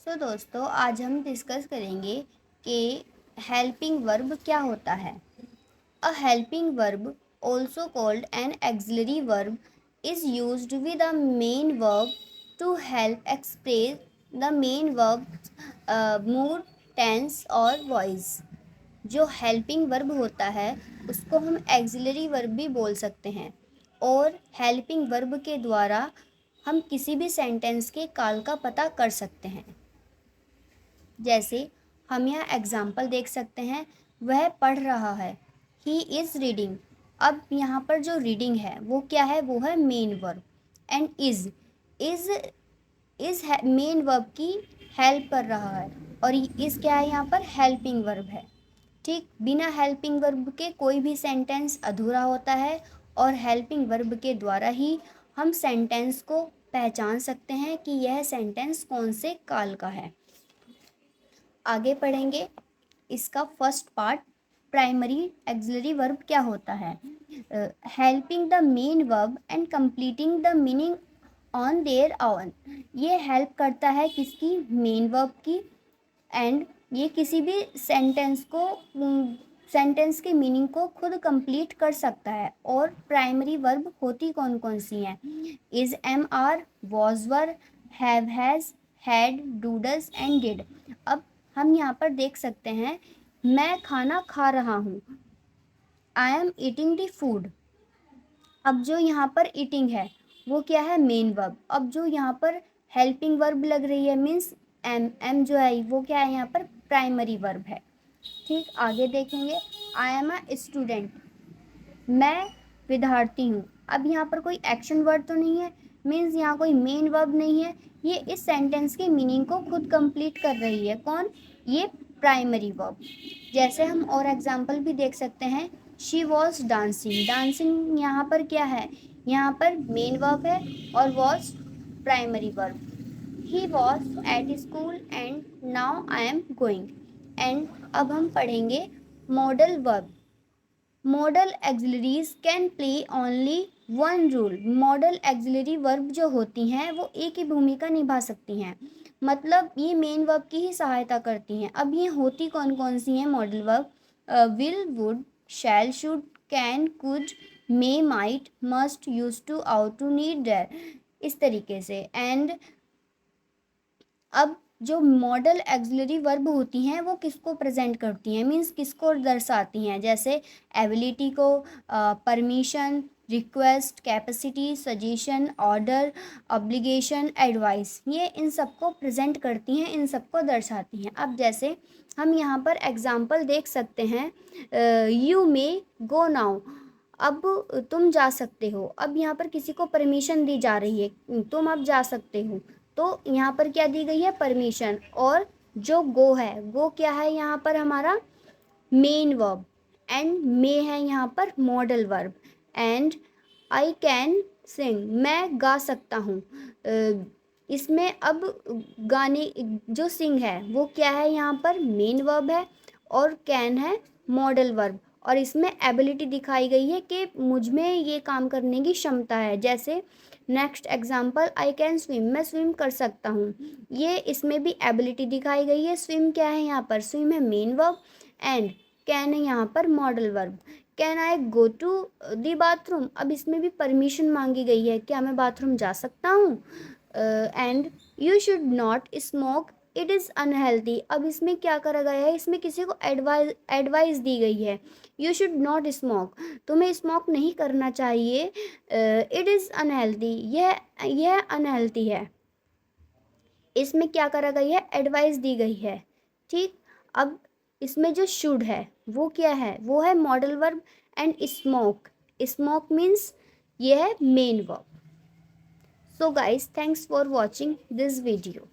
दोस्तों आज हम डिस्कस करेंगे कि हेल्पिंग वर्ब क्या होता है। A helping verb also called an auxiliary verb is used with a main verb to help express the main verb mood tense और वॉइस। जो हेल्पिंग वर्ब होता है उसको हम एक्सिलरी वर्ब भी बोल सकते हैं और हेल्पिंग वर्ब के द्वारा हम किसी भी सेंटेंस के काल का पता कर सकते हैं। जैसे हम यहाँ एग्जाम्पल देख सकते हैं, वह पढ़ रहा है, ही इज़ रीडिंग। अब यहाँ पर जो रीडिंग है वो क्या है, वो है main verb. And is is main verb की हेल्प कर रहा है और इज़ क्या है, यहाँ पर हेल्पिंग वर्ब है। ठीक, बिना हेल्पिंग वर्ब के कोई भी सेंटेंस अधूरा होता है और हेल्पिंग वर्ब के द्वारा ही हम सेंटेंस को पहचान सकते हैं कि यह सेंटेंस कौन से काल का है। आगे पढ़ेंगे इसका first part, primary axillary verb क्या होता है। Helping the main verb and completing the meaning on their own. ये हेल्प करता है किसकी, मेन वर्ब की, एंड ये किसी भी सेंटेंस के मीनिंग को खुद कंप्लीट कर सकता है। और प्राइमरी वर्ब होती कौन कौन सी हैं, is, am, are, was, were, have, has, had, do, does and did. अब हम यहाँ पर देख सकते हैं, मैं खाना खा रहा हूँ, I am eating the food. अब जो यहाँ पर ईटिंग है वो क्या है, मेन वर्ब। अब जो यहाँ पर हेल्पिंग वर्ब लग रही है मीन्स एम जो है वो क्या है, यहाँ पर प्राइमरी वर्ब है। ठीक, आगे देखेंगे, आई एम अ स्टूडेंट, मैं विद्यार्थी हूँ। अब यहाँ पर कोई एक्शन वर्ड तो नहीं है, मीन्स यहाँ कोई मेन वर्ब नहीं है, ये इस सेंटेंस के मीनिंग को खुद कंप्लीट कर रही है। कौन, ये प्राइमरी वर्ब। जैसे हम और एग्जांपल भी देख सकते हैं, शी वॉज डांसिंग। डांसिंग यहाँ पर क्या है, यहाँ पर मेन वर्ब है और was primary verb. He was at school and now I am going. And अब हम पढ़ेंगे modal verb. Model auxiliaries can play only one rule. Model axillary verb जो होती हैं वो एक ही भूमिका निभा सकती हैं, मतलब ये मेन वर्ब की ही सहायता करती हैं। अब ये होती कौन कौन सी हैं modal verb, will, would, shall, should, can, could, may, might, must, use to, ought to, need, dare, इस तरीके से। एंड अब जो मॉडल एक्सिलरी वर्ब होती हैं वो किसको प्रेजेंट करती हैं, मीन्स किसको दर्शाती हैं, जैसे एबिलिटी को, permission, request, capacity, suggestion, order, obligation, advice, ये इन सबको प्रेजेंट करती हैं, इन सबको दर्शाती हैं। अब जैसे हम यहाँ पर एग्जाम्पल देख सकते हैं, यू मे गो नाउ। अब तुम जा सकते हो। अब यहाँ पर किसी को परमिशन दी जा रही है, तुम अब जा सकते हो, तो यहाँ पर क्या दी गई है, परमिशन। और जो गो है, गो क्या है यहाँ पर हमारा, मेन वर्ब। एंड मे है यहाँ पर modal verb. And I can sing, मैं गा सकता हूँ। इसमें अब गाने, जो सिंग है वो क्या है, यहाँ पर मेन वर्ब है और कैन है मॉडल वर्ब। और इसमें एबिलिटी दिखाई गई है कि मुझ में ये काम करने की क्षमता है। जैसे next example, I can swim, मैं स्विम कर सकता हूँ। ये इसमें भी एबिलिटी दिखाई गई है। स्विम क्या है यहाँ पर, स्विम है मेन वर्ब एंड कैन है यहाँ पर modal verb. Can I go to the bathroom, अब इसमें भी परमिशन मांगी गई है, क्या मैं बाथरूम जा सकता हूँ। And you should not smoke, it is unhealthy. अब इसमें क्या करा गया है, इसमें किसी को एडवाइस दी गई है, यू शुड नॉट स्मोक, तुम्हें स्मोक नहीं करना चाहिए। इट इज़ अनहेल्दी, यह अनहेल्दी है। इसमें क्या करा गई है, एडवाइस दी गई है। ठीक, अब इसमें जो शुड है वो क्या है, वो है modal verb. And smoke, smoke means ये है main verb. So guys, thanks for watching this video.